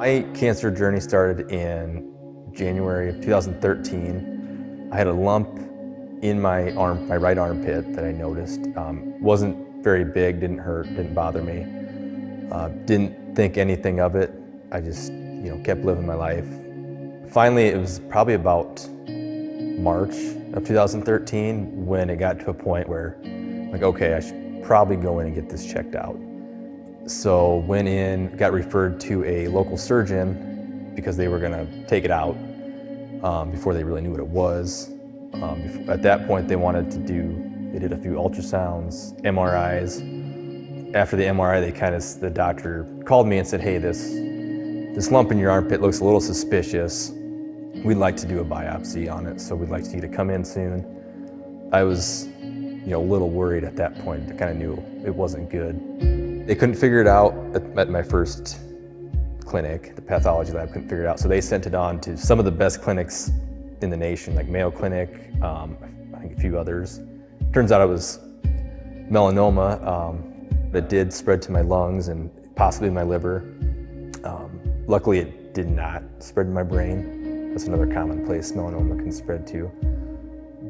My cancer journey started in January of 2013. I had a lump in my right armpit that I noticed. Wasn't very big, didn't hurt, didn't bother me. Didn't think anything of it. I just, kept living my life. Finally, it was probably about March of 2013 when it got to a point where, okay, I should probably go in and get this checked out. So went in, got referred to a local surgeon because they were gonna take it out before they really knew what it was. At that point, they did a few ultrasounds, MRIs. After the MRI, the doctor called me and said, hey, this lump in your armpit looks a little suspicious. We'd like to do a biopsy on it, so we'd like you to come in soon. I was, a little worried at that point. I kind of knew it wasn't good. They couldn't figure it out at my first clinic. The pathology lab couldn't figure it out, so they sent it on to some of the best clinics in the nation, like Mayo Clinic, I think a few others. Turns out it was melanoma that did spread to my lungs and possibly my liver. Luckily, it did not spread to my brain. That's another common place melanoma can spread to.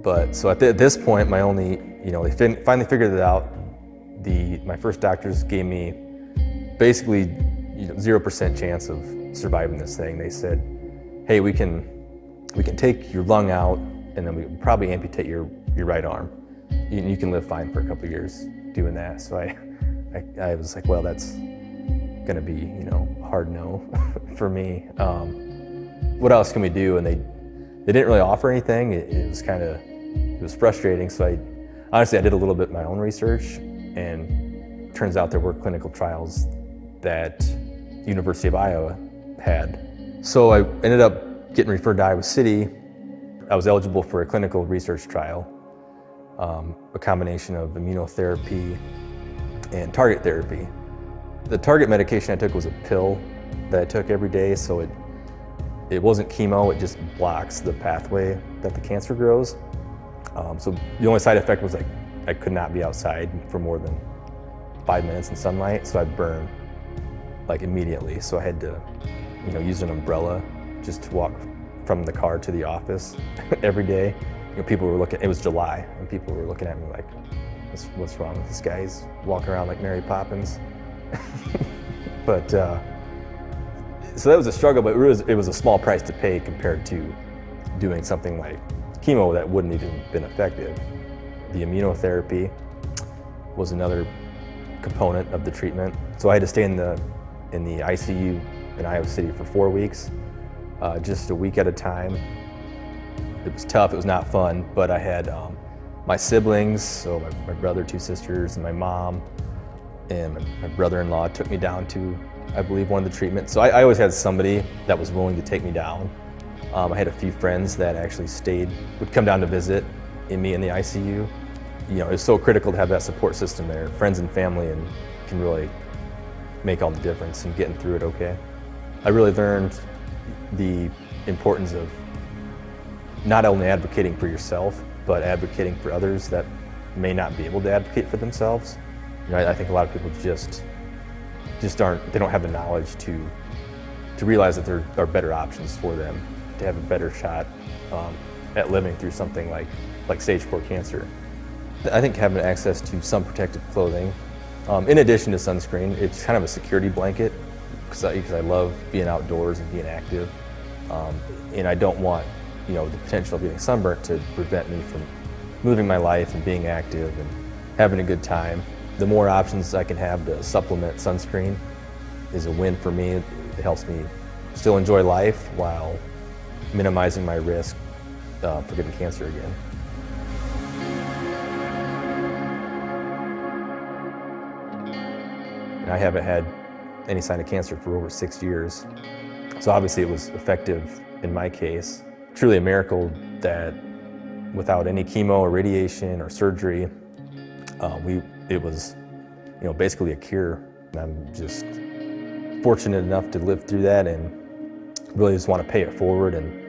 But so at this point, they finally figured it out. My first doctors gave me basically 0% chance of surviving this thing. They said, hey, we can take your lung out and then we can probably amputate your right arm. You can live fine for a couple of years doing that. So I was like, well, that's gonna be, a hard no for me. What else can we do? And they didn't really offer anything. It was frustrating. So I did a little bit of my own research, and turns out there were clinical trials that University of Iowa had. So I ended up getting referred to Iowa City. I was eligible for a clinical research trial, a combination of immunotherapy and target therapy. The target medication I took was a pill that I took every day, so it wasn't chemo, it just blocks the pathway that the cancer grows. So the only side effect was I could not be outside for more than 5 minutes in sunlight, so I'd burn immediately. So I had to, use an umbrella just to walk from the car to the office every day. People were looking, it was July, and people were looking at me like, what's wrong with this guy? He's walking around like Mary Poppins. But, so that was a struggle, but it was a small price to pay compared to doing something like chemo that wouldn't even been effective. The immunotherapy was another component of the treatment. So I had to stay in the ICU in Iowa City for 4 weeks, just a week at a time. It was tough, it was not fun, but I had my siblings, so my brother, 2 sisters, and my mom, and my brother-in-law took me down to, I believe, one of the treatments. So I always had somebody that was willing to take me down. I had a few friends that actually would come down to visit me in the ICU. It's so critical to have that support system there. Friends and family can really make all the difference in getting through it okay. I really learned the importance of not only advocating for yourself, but advocating for others that may not be able to advocate for themselves. I think a lot of people just they don't have the knowledge to realize that there are better options for them to have a better shot at living through something like stage 4 cancer. I think having access to some protective clothing, in addition to sunscreen, it's kind of a security blanket because I love being outdoors and being active, and I don't want the potential of getting sunburnt to prevent me from moving my life and being active and having a good time. The more options I can have to supplement sunscreen is a win for me. It helps me still enjoy life while minimizing my risk for getting cancer again. And I haven't had any sign of cancer for over 6 years. So obviously it was effective in my case. Truly a miracle that without any chemo or radiation or surgery, it was, basically a cure. And I'm just fortunate enough to live through that and really just want to pay it forward and,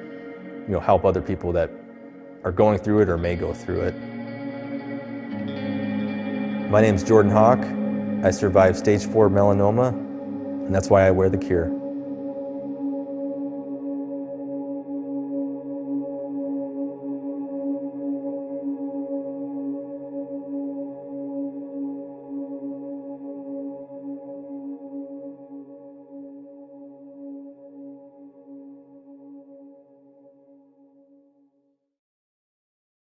help other people that are going through it or may go through it. My name's Jordan Hawk. I survived stage 4 melanoma, and that's why I wear the cure.